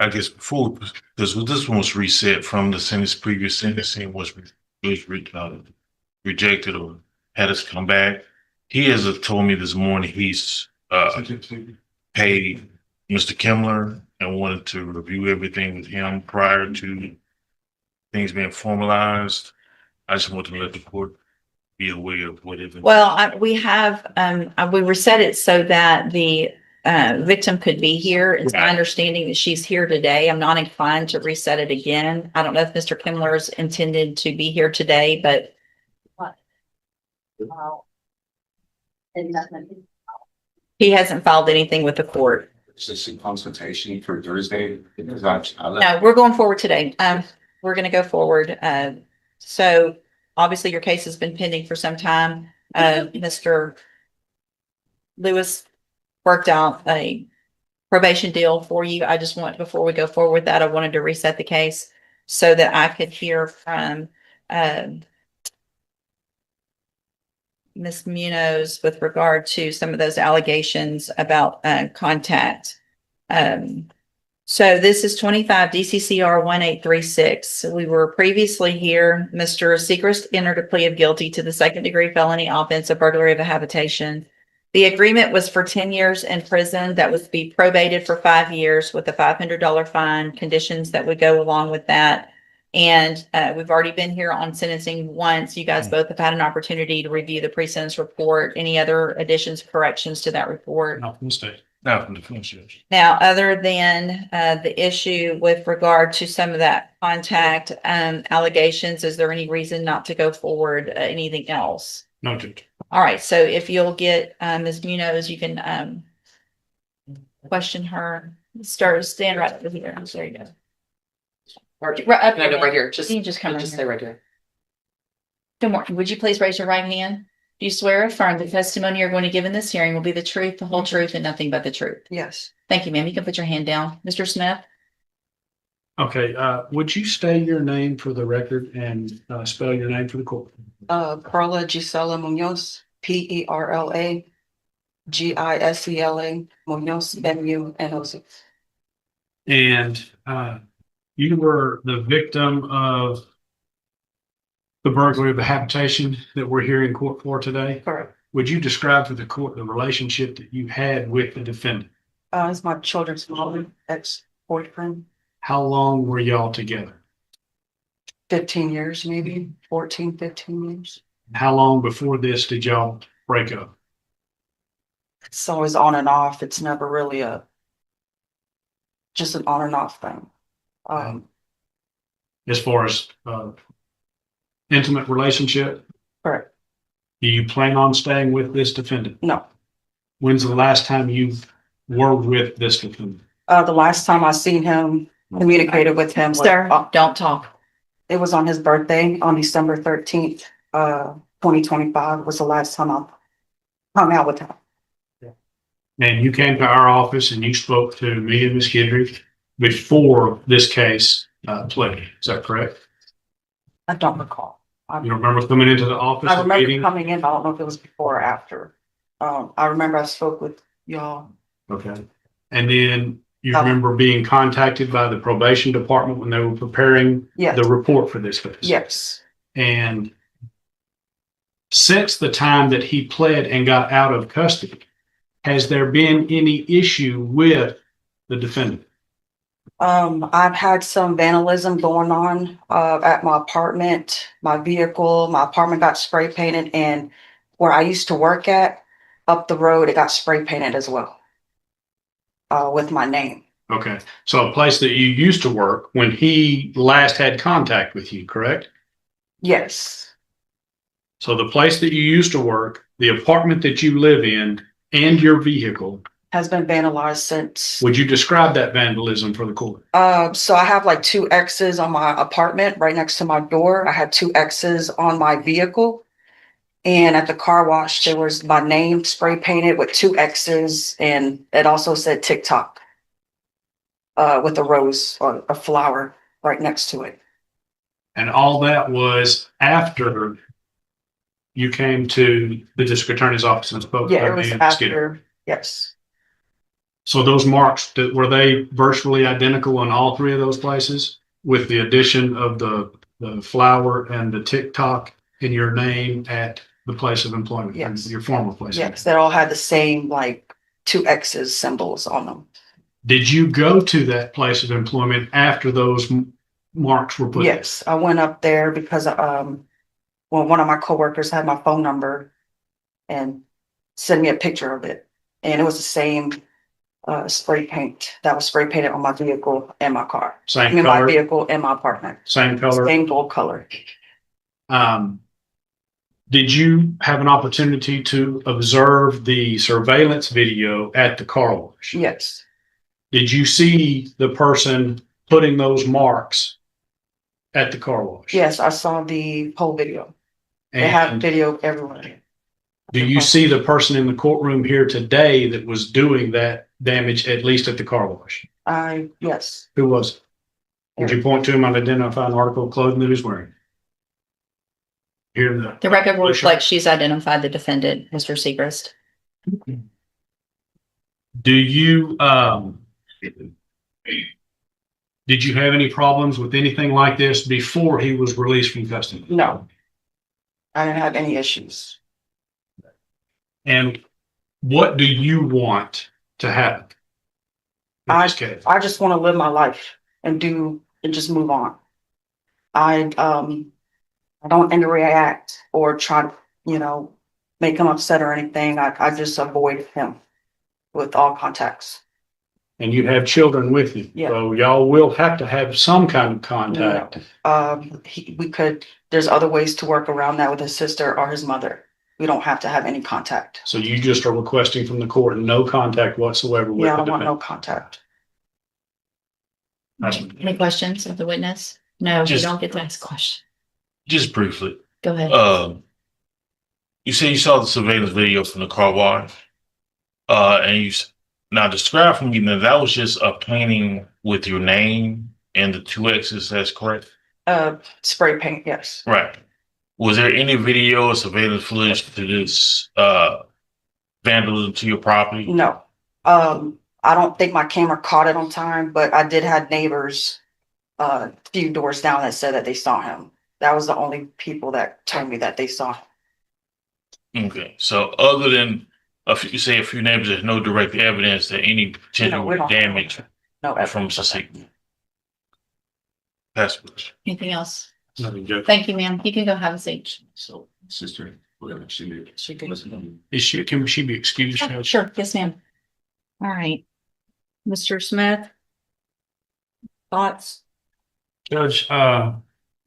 guess before, because this one was reset from the sentence, previous sentencing was rejected or had us come back. He has told me this morning he's paid Mr. Kimmler and wanted to review everything with him prior to things being formalized. I just want to let the court be aware of what it is. Well, we reset it so that the victim could be here. It's my understanding that she's here today. I'm not inclined to reset it again. I don't know if Mr. Kimmler's intended to be here today, but he hasn't filed anything with the court. Is this a consultation for Thursday? Because No, we're going forward today. We're going to go forward. So obviously your case has been pending for some time. Mr. Lewis worked out a probation deal for you. I just want, before we go forward with that, I wanted to reset the case so that I could hear from Ms. Munoz with regard to some of those allegations about contact. So this is 25 DCCR 1836. We were previously here. Mr. Segrist entered a plea of guilty to the second-degree felony offense of burglary of a habitation. The agreement was for 10 years in prison that was to be probated for 5 years with a $500 fine, conditions that would go along with that. And we've already been here on sentencing once. You guys both have had an opportunity to review the pre-sentence report. Any other additions, corrections to that report? Not from the state, not from the defense judge. Now, other than the issue with regard to some of that contact allegations, is there any reason not to go forward? Anything else? Noted. All right. So if you'll get Ms. Munoz, you can question her. Stand right over here. There you go. Right up No, right here. Just, you can just come right just here. stay right here. Good morning. Would you please raise your right hand? Do you swear or affirm the testimony you're going to give in this hearing will be the truth, the whole truth, and nothing but the truth? Yes. Thank you, ma'am. You can put your hand down. Mr. Smith? Okay, would you state your name for the record and spell your name for the court? Perla Gisela Munoz, Perla Gisela Munoz, Munoz. And you were the victim of the burglary of the habitation that we're here in court for today. Correct. Would you describe to the court the relationship that you had with the defendant? It's my children's mother, ex-boyfriend. How long were y'all together? 15 years, maybe 14, 15 years. How long before this did y'all break up? It's always on and off. It's never really just an on and off thing. As far as intimate relationship, Correct. do you plan on staying with this defendant? No. When's the last time you were with this defendant? The last time I seen him, communicated with him. Sir, don't talk. It was on his birthday on December 13th, 2025 was the last time I hung out with him. And you came to our office and you spoke to me and Ms. Kidry before this case played. Is that correct? I don't recall. You remember coming into the office? I remember meeting? coming in, but I don't know if it was before or after. I remember I spoke with y'all. Okay. And then you remember being contacted by the probation department when they were preparing Yes. the report for this case? Yes. And since the time that he pled and got out of custody, has there been any issue with the defendant? I've had some vandalism going on at my apartment, my vehicle. My apartment got spray painted, and where I used to work at up the road, it got spray painted as well with my name. Okay. So a place that you used to work when he last had contact with you, correct? Yes. So the place that you used to work, the apartment that you live in, and your vehicle, Has been vandalized since. would you describe that vandalism for the court? So I have like 2 X's on my apartment right next to my door. I had 2 X's on my vehicle. And at the car wash, there was my name spray painted with 2 X's, and it also said TikTok with a rose or a flower right next to it. And all that was after you came to the district attorney's office and spoke Yeah, to it was me and Skidder. after. Yes. So those marks, were they virtually identical in all three of those places with the addition of the flower and the TikTok in your name at the place of employment? Yes. Your former place? Yes, they all had the same like two X's symbols on them. Did you go to that place of employment after those marks were put? Yes, I went up there because well, one of my coworkers had my phone number and sent me a picture of it. And it was the same spray paint that was spray painted on my vehicle and my car. I Same mean, my color, vehicle and my apartment. same color. Same gold color. Did you have an opportunity to observe the surveillance video at the car wash? Yes, Did you see the person putting those marks at the car wash? yes, I saw the whole video. They have And video everywhere. do you see the person in the courtroom here today that was doing that damage, at least at the car wash? Yes. Who was it? Would you point to him and identify an article of clothing that he was wearing? Here in The record will reflect she's identified the defendant, Mr. Segrist. Do you, did you have any problems with anything like this before he was released from custody? No. I didn't have any issues. And what do you want to happen? In this case? I just want to live my life and just move on. I don't interact or try to, make him upset or anything. I just avoid him with all contacts. And you have children with you. Yeah. So y'all will have to have some kind of contact. There's other ways to work around that with his sister or his mother. We don't have to have any contact. So you just are requesting from the court no contact whatsoever with Yeah, I the don't want no defendant. contact. Any questions of the witness? No, you Just- don't get to ask questions. Just briefly, Go ahead. you said you saw the surveillance video from the car wash, and now describe for me that was just a painting with your name and the two X's. That's correct, Spray paint, yes. right? Was there any video or surveillance footage to this vandalism to your property? No. I don't think my camera caught it on time, but I did have neighbors a few doors down that said that they saw him. That was the only people that told me that they saw him. Okay, so other than a few neighbors, there's no direct evidence that any potential we don't- damage No from evidence. Sasika. That's what. Anything else? Nothing, Judge. Thank you, ma'am. You can go have a seat. So, sister, whatever she did. She can- Can she be excused? Judge? Sure. Yes, ma'am. All right. Mr. Smith? Thoughts? Judge,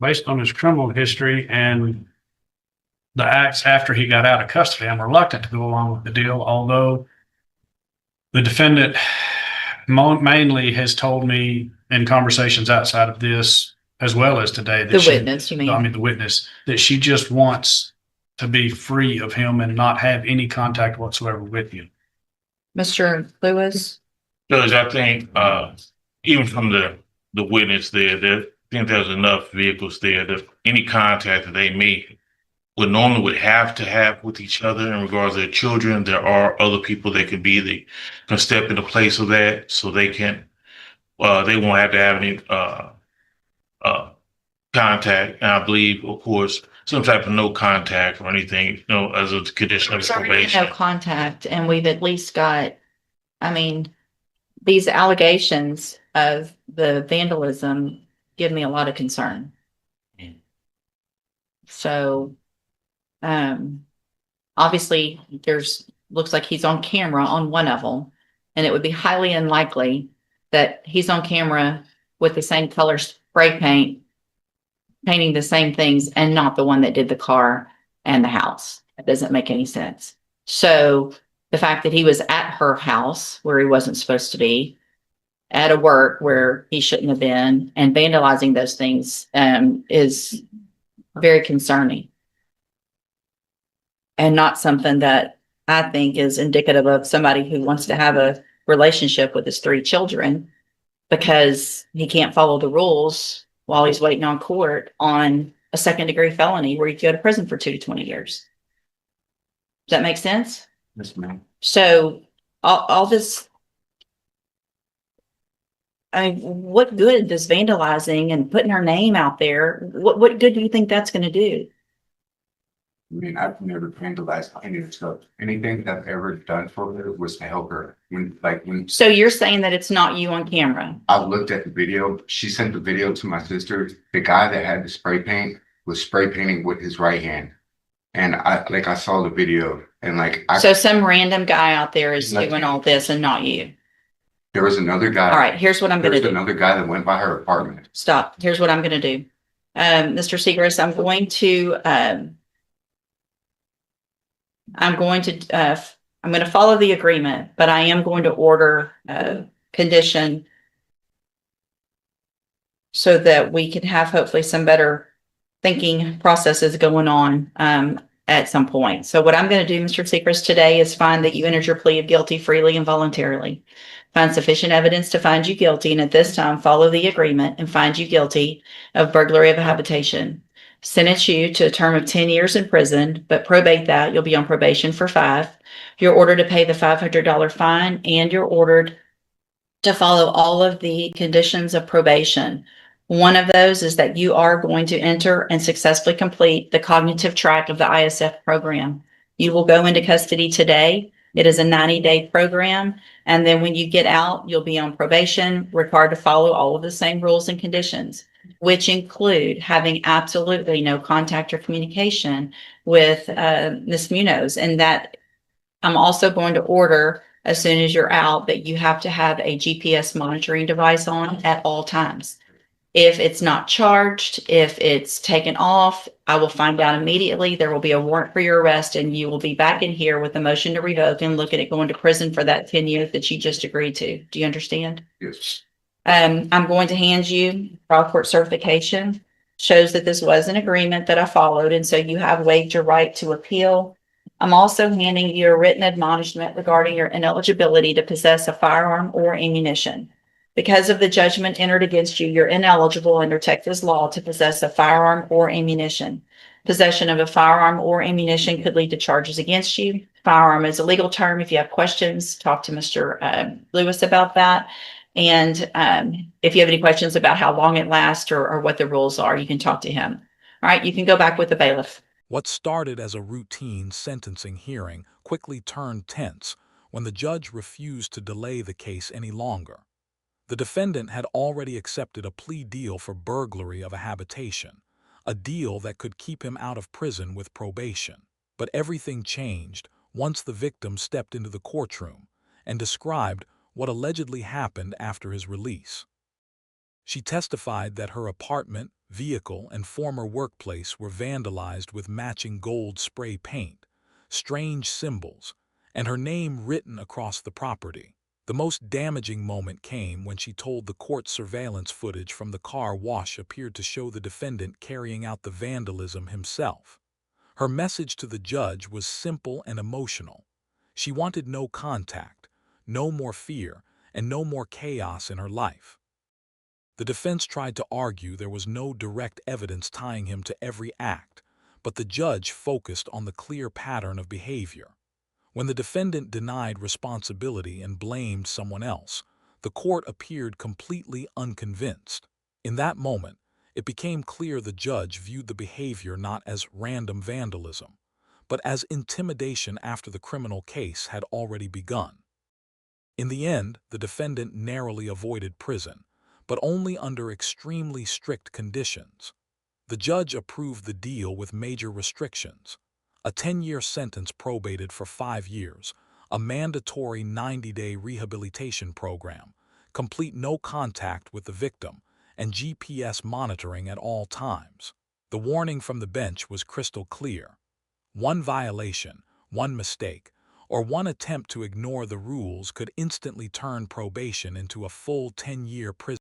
based on his criminal history and the acts after he got out of custody, I'm reluctant to go along with the deal, although the defendant mainly has told me in conversations outside of this, as well as today, that The witness, you mean? the witness, that she just wants to be free of him and not have any contact whatsoever with you. Mr. Lewis? Judge, I think even from the witness there, I think there's enough vehicles there that any contact that they make would have to have with each other in regards to their children. There are other people that can step into place of that, so they won't have to have any contact. And I believe, of course, some type of no contact or anything, as a condition of probation. No contact, and we've at least got, these allegations of the vandalism give me a lot of concern. Mm. So, obviously looks like he's on camera on one of them, and it would be highly unlikely that he's on camera with the same color spray paint, painting the same things, and not the one that did the car and the house. That doesn't make any sense. So the fact that he was at her house where he wasn't supposed to be, at a work where he shouldn't have been, and vandalizing those things is very concerning. And not something that I think is indicative of somebody who wants to have a relationship with his 3 children, because he can't follow the rules while he's waiting on court on a 2nd-degree felony where you go to prison for 2 to 20 years. Does that make sense? Yes, ma'am. So all this what good does vandalizing and putting her name out there, what good do you think that's gonna do? I mean, I've never vandalized any of the stuff. Anything that I've ever done for her was to help her. When So you're saying that it's not you on camera? I looked at the video, she sent the video to my sister. The guy that had the spray paint was spray painting with his right hand. And I saw the video and So some random guy out there is Like- doing all this and not you? there was another guy. All right, here's what I'm gonna There's do. another guy that went by her apartment. Stop. Here's what I'm gonna do. Mr. Segrist, I'm gonna follow the agreement, but I am going to order a condition so that we can have hopefully some better thinking processes going on, at some point. So what I'm gonna do, Mr. Segrist, today is find that you entered your plea of guilty freely and voluntarily. Find sufficient evidence to find you guilty, and at this time, follow the agreement and find you guilty of burglary of a habitation. Sentence you to a term of 10 years in prison, but probate that, you'll be on probation for 5. You're ordered to pay the $500 fine, and you're ordered to follow all of the conditions of probation. One of those is that you are going to enter and successfully complete the cognitive track of the ISF program. You will go into custody today. It is a 90-day program. And then when you get out, you'll be on probation, required to follow all of the same rules and conditions, which include having absolutely no contact or communication with Ms. Munoz. And that I'm also going to order, as soon as you're out, that you have to have a GPS monitoring device on at all times. If it's not charged, if it's taken off, I will find out immediately. There will be a warrant for your arrest, and you will be back in here with a motion to revoke and look at it going to prison for that 10 years that you just agreed to. Do you understand? Yes. I'm going to hand you trial court certification. Shows that this was an agreement that I followed, and so you have waived your right to appeal. I'm also handing you a written admonishment regarding your ineligibility to possess a firearm or ammunition. Because of the judgment entered against you, you're ineligible under Texas law to possess a firearm or ammunition. Possession of a firearm or ammunition could lead to charges against you. Firearm is a legal term. If you have questions, talk to Mr. Lewis about that. And if you have any questions about how long it lasts or what the rules are, you can talk to him. All right, you can go back with the bailiff. What started as a routine sentencing hearing quickly turned tense when the judge refused to delay the case any longer. The defendant had already accepted a plea deal for burglary of a habitation, a deal that could keep him out of prison with probation. But everything changed once the victim stepped into the courtroom and described what allegedly happened after his release. She testified that her apartment, vehicle, and former workplace were vandalized with matching gold spray paint, strange symbols, and her name written across the property. The most damaging moment came when she told the court surveillance footage from the car wash appeared to show the defendant carrying out the vandalism himself. Her message to the judge was simple and emotional. She wanted no contact, no more fear, and no more chaos in her life. The defense tried to argue there was no direct evidence tying him to every act, but the judge focused on the clear pattern of behavior. When the defendant denied responsibility and blamed someone else, the court appeared completely unconvinced. In that moment, it became clear the judge viewed the behavior not as random vandalism, but as intimidation after the criminal case had already begun. In the end, the defendant narrowly avoided prison, but only under extremely strict conditions. The judge approved the deal with major restrictions: a 10-year sentence probated for 5 years, a mandatory 90-day rehabilitation program, complete no contact with the victim, and GPS monitoring at all times. The warning from the bench was crystal clear. One violation, one mistake, or one attempt to ignore the rules could instantly turn probation into a full 10-year prison.